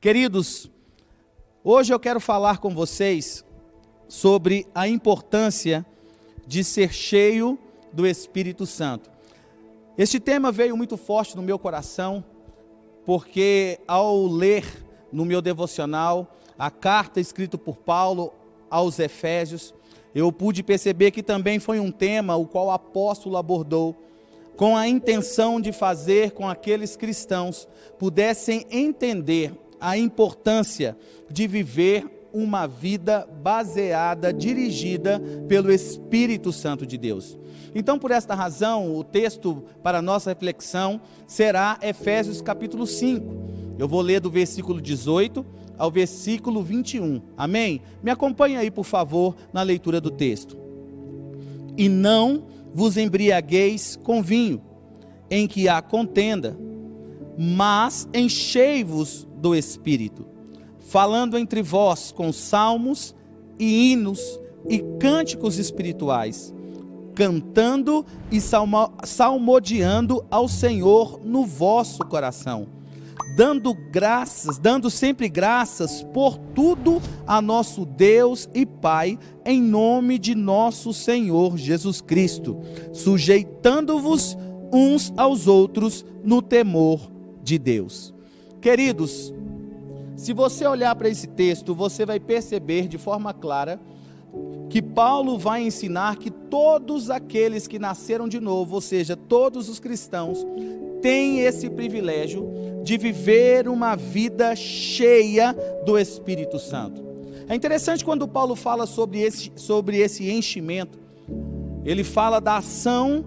Queridos, hoje eu quero falar com vocês sobre a importância de ser cheio do Espírito Santo. Este tema veio muito forte no meu coração, porque ao ler no meu devocional a carta escrita por Paulo aos Efésios, eu pude perceber que também foi um tema o qual o apóstolo abordou, com a intenção de fazer com que aqueles cristãos pudessem entender a importância de viver uma vida baseada, dirigida pelo Espírito Santo de Deus. Então, por esta razão, o texto para nossa reflexão será Efésios capítulo 5. Eu vou ler do versículo 18 ao versículo 21. Amém? Me acompanhe aí, por favor, na leitura do texto. E não vos embriagueis com vinho, em que há contenda, mas enchei-vos do Espírito, falando entre vós com salmos e hinos e cânticos espirituais, cantando e salmodiando ao Senhor no vosso coração, dando sempre graças por tudo a nosso Deus e Pai, em nome de nosso Senhor Jesus Cristo, sujeitando-vos uns aos outros no temor de Deus. Queridos, se você olhar para esse texto, você vai perceber de forma clara que Paulo vai ensinar que todos aqueles que nasceram de novo, ou seja, todos os cristãos, têm esse privilégio de viver uma vida cheia do Espírito Santo. É interessante quando Paulo fala sobre esse enchimento. Ele fala da ação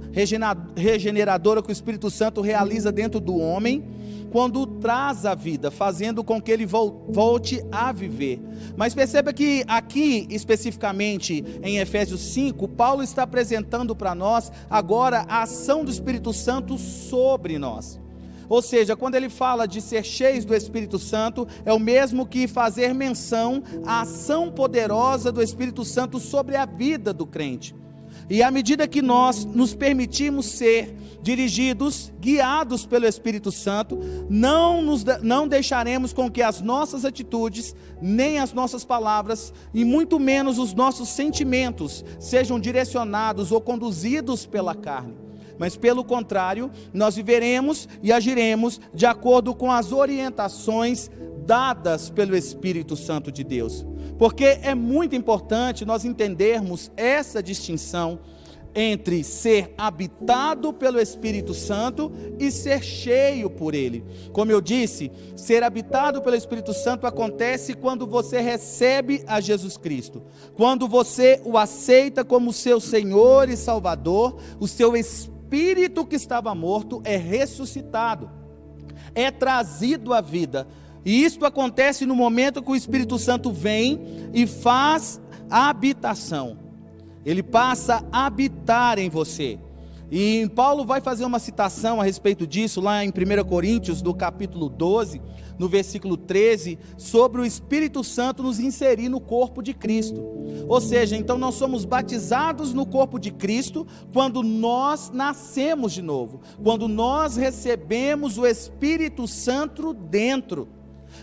regeneradora que o Espírito Santo realiza dentro do homem, quando traz a vida, fazendo com que ele volte a viver. Mas perceba que aqui, especificamente em Efésios 5, Paulo está apresentando para nós agora a ação do Espírito Santo sobre nós. Ou seja, quando ele fala de ser cheios do Espírito Santo, é o mesmo que fazer menção à ação poderosa do Espírito Santo sobre a vida do crente. E à medida que nós nos permitimos ser dirigidos, guiados pelo Espírito Santo, não deixaremos com que as nossas atitudes, nem as nossas palavras, e muito menos os nossos sentimentos, sejam direcionados ou conduzidos pela carne. Mas pelo contrário, nós viveremos e agiremos de acordo com as orientações dadas pelo Espírito Santo de Deus. Porque é muito importante nós entendermos essa distinção entre ser habitado pelo Espírito Santo e ser cheio por Ele. Como eu disse, ser habitado pelo Espírito Santo acontece quando você recebe a Jesus Cristo. Quando você o aceita como seu Senhor e Salvador, o seu espírito que estava morto é ressuscitado, é trazido à vida. E isto acontece no momento que o Espírito Santo vem e faz a habitação. Ele passa a habitar em você. E Paulo vai fazer uma citação a respeito disso, lá em 1 Coríntios, do capítulo 12, no versículo 13, sobre o Espírito Santo nos inserir no corpo de Cristo. Ou seja, então nós somos batizados no corpo de Cristo quando nós nascemos de novo, quando nós recebemos o Espírito Santo dentro.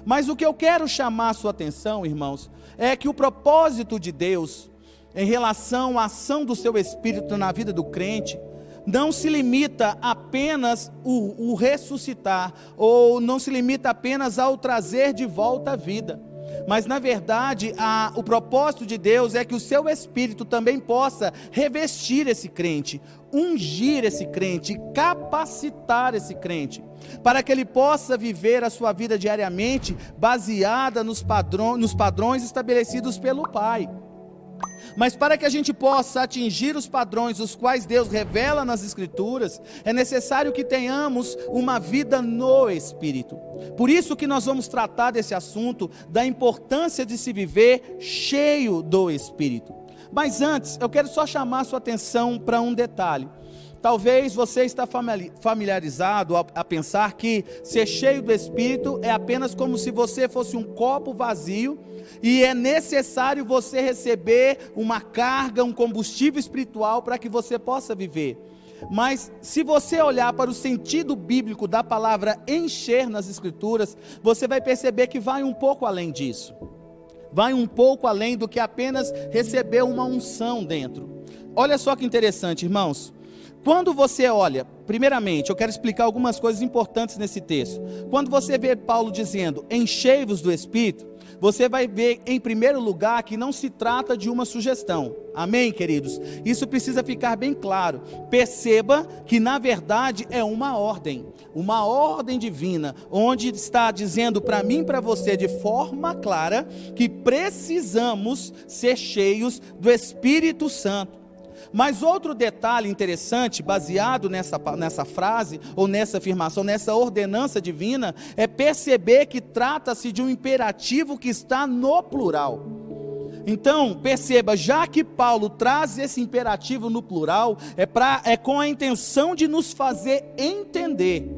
Mas o que eu quero chamar a sua atenção, irmãos, é que o propósito de Deus em relação à ação do seu Espírito na vida do crente não se limita apenas o ressuscitar, ou não se limita apenas ao trazer de volta a vida. Mas na verdade, o propósito de Deus é que o seu Espírito também possa revestir esse crente, ungir esse crente, capacitar esse crente, para que ele possa viver a sua vida diariamente baseada nos padrões estabelecidos pelo Pai. Mas para que a gente possa atingir os padrões os quais Deus revela nas Escrituras, é necessário que tenhamos uma vida no Espírito. Por isso que nós vamos tratar desse assunto, da importância de se viver cheio do Espírito. Mas antes, eu quero só chamar a sua atenção para um detalhe. Talvez você está familiarizado a pensar que ser cheio do Espírito é apenas como se você fosse um copo vazio e é necessário você receber uma carga, um combustível espiritual para que você possa viver. Mas se você olhar para o sentido bíblico da palavra encher nas Escrituras, você vai perceber que vai um pouco além disso. Vai um pouco além do que apenas receber uma unção dentro. Olha só que interessante, irmãos. Quando você olha, primeiramente, eu quero explicar algumas coisas importantes nesse texto. Quando você vê Paulo dizendo, enchei-vos do Espírito, você vai ver, em primeiro lugar, que não se trata de uma sugestão. Amém, queridos? Isso precisa ficar bem claro. Perceba que, na verdade, é uma ordem divina, onde está dizendo para mim e para você, de forma clara, que precisamos ser cheios do Espírito Santo. Mas outro detalhe interessante, baseado nessa frase, ou nessa afirmação, nessa ordenança divina, é perceber que trata-se de um imperativo que está no plural. Então, perceba, já que Paulo traz esse imperativo no plural, é com a intenção de nos fazer entender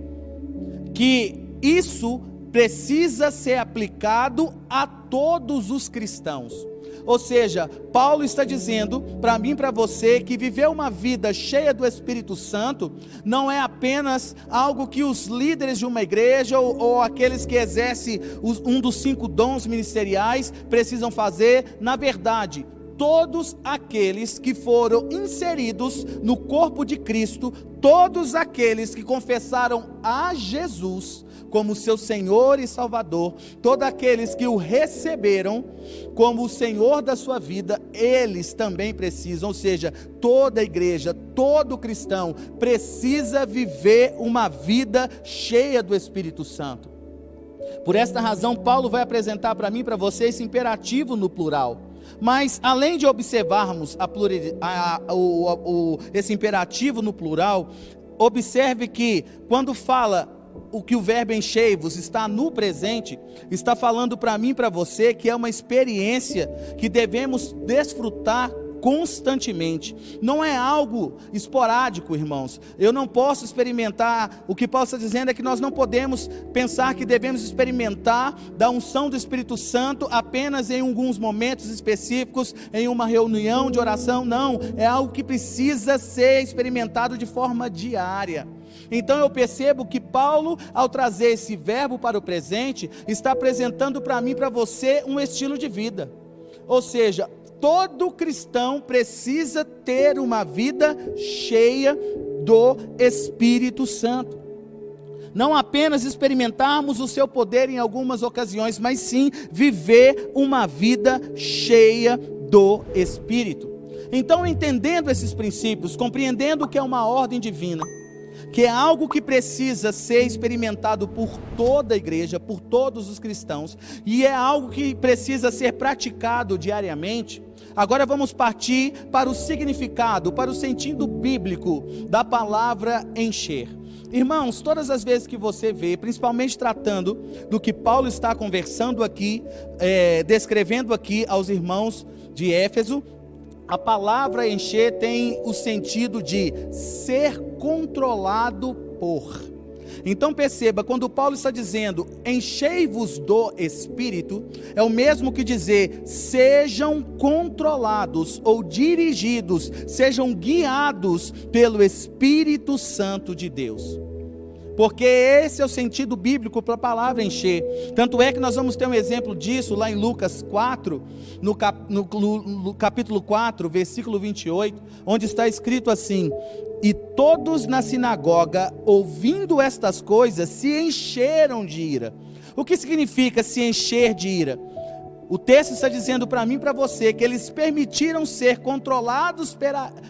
que isso precisa ser aplicado a todos os cristãos. Ou seja, Paulo está dizendo para mim e para você que viver uma vida cheia do Espírito Santo não é apenas algo que os líderes de uma igreja ou aqueles que exercem um dos 5 dons ministeriais precisam fazer. Na verdade, todos aqueles que foram inseridos no corpo de Cristo, todos aqueles que confessaram a Jesus como seu Senhor e Salvador, todos aqueles que o receberam como o Senhor da sua vida, eles também precisam, ou seja, toda a igreja, todo cristão precisa viver uma vida cheia do Espírito Santo. Por esta razão, Paulo vai apresentar para mim e para você esse imperativo no plural. Mas, além de observarmos esse imperativo no plural, observe que, quando fala o que o verbo enchei-vos está no presente, está falando para mim e para você que é uma experiência que devemos desfrutar constantemente. Não é algo esporádico, irmãos. Eu não posso experimentar, o que Paulo está dizendo é que nós não podemos pensar que devemos experimentar da unção do Espírito Santo apenas em alguns momentos específicos, em uma reunião de oração. Não, é algo que precisa ser experimentado de forma diária. Então eu percebo que Paulo, ao trazer esse verbo para o presente, está apresentando para mim e para você um estilo de vida. Ou seja, todo cristão precisa ter uma vida cheia do Espírito Santo. Não apenas experimentarmos o seu poder em algumas ocasiões, mas sim viver uma vida cheia do Espírito. Então, entendendo esses princípios, compreendendo que é uma ordem divina, que é algo que precisa ser experimentado por toda a igreja, por todos os cristãos, e é algo que precisa ser praticado diariamente. Agora vamos partir para o significado, para o sentido bíblico da palavra encher. Irmãos, todas as vezes que você vê, principalmente tratando do que Paulo está conversando aqui, descrevendo aqui aos irmãos de Éfeso, a palavra encher tem o sentido de ser controlado por. Então perceba, quando Paulo está dizendo enchei-vos do Espírito, é o mesmo que dizer sejam controlados ou dirigidos, sejam guiados pelo Espírito Santo de Deus. Porque esse é o sentido bíblico para a palavra encher. Tanto é que nós vamos ter um exemplo disso lá em Lucas 4, no capítulo 4, versículo 28, onde está escrito assim: e todos na sinagoga, ouvindo estas coisas, se encheram de ira. O que significa se encher de ira? O texto está dizendo para mim e para você que eles permitiram ser controlados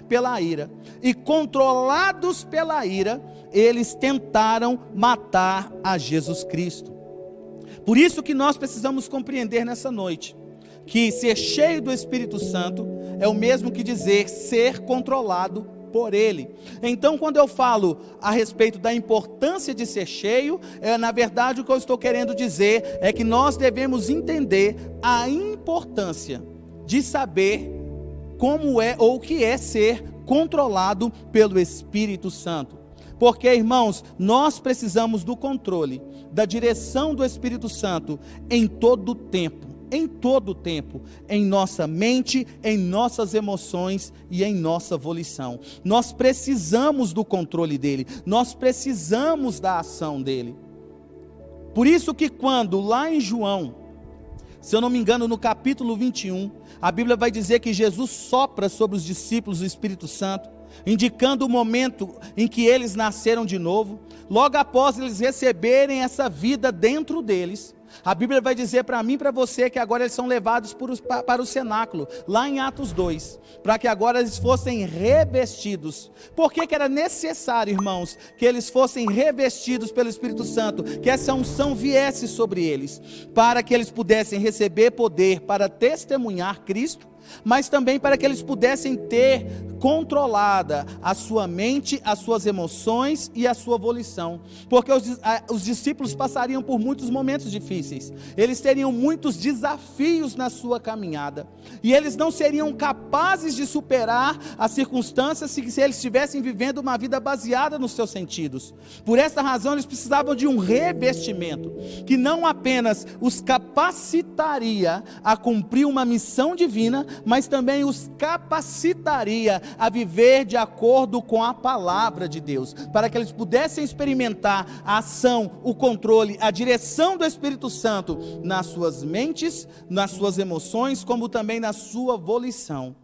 pela ira. E controlados pela ira, eles tentaram matar a Jesus Cristo. Por isso que nós precisamos compreender nessa noite que ser cheio do Espírito Santo é o mesmo que dizer ser controlado por Ele. Então, quando eu falo a respeito da importância de ser cheio, na verdade o que eu estou querendo dizer é que nós devemos entender a importância de saber como é ou o que é ser controlado pelo Espírito Santo. Porque, irmãos, nós precisamos do controle, da direção do Espírito Santo em todo o tempo, em todo o tempo, em nossa mente, em nossas emoções e em nossa volição. Nós precisamos do controle dele, nós precisamos da ação dele. Por isso que quando lá em João, se eu não me engano no capítulo 21, a Bíblia vai dizer que Jesus sopra sobre os discípulos o Espírito Santo, indicando o momento em que eles nasceram de novo. Logo após eles receberem essa vida dentro deles, a Bíblia vai dizer para mim e para você que agora eles são levados para o cenáculo, lá em Atos 2, para que agora eles fossem revestidos. Por que era necessário, irmãos, que eles fossem revestidos pelo Espírito Santo, que essa unção viesse sobre eles, para que eles pudessem receber poder para testemunhar Cristo, mas também para que eles pudessem ter controlada a sua mente, as suas emoções e a sua volição, porque os discípulos passariam por muitos momentos difíceis, eles teriam muitos desafios na sua caminhada, e eles não seriam capazes de superar as circunstâncias se eles estivessem vivendo uma vida baseada nos seus sentidos. Por essa razão eles precisavam de um revestimento, que não apenas os capacitaria a cumprir uma missão divina, mas também os capacitaria a viver de acordo com a palavra de Deus, para que eles pudessem experimentar a ação, o controle, a direção do Espírito Santo nas suas mentes, nas suas emoções, como também na sua volição.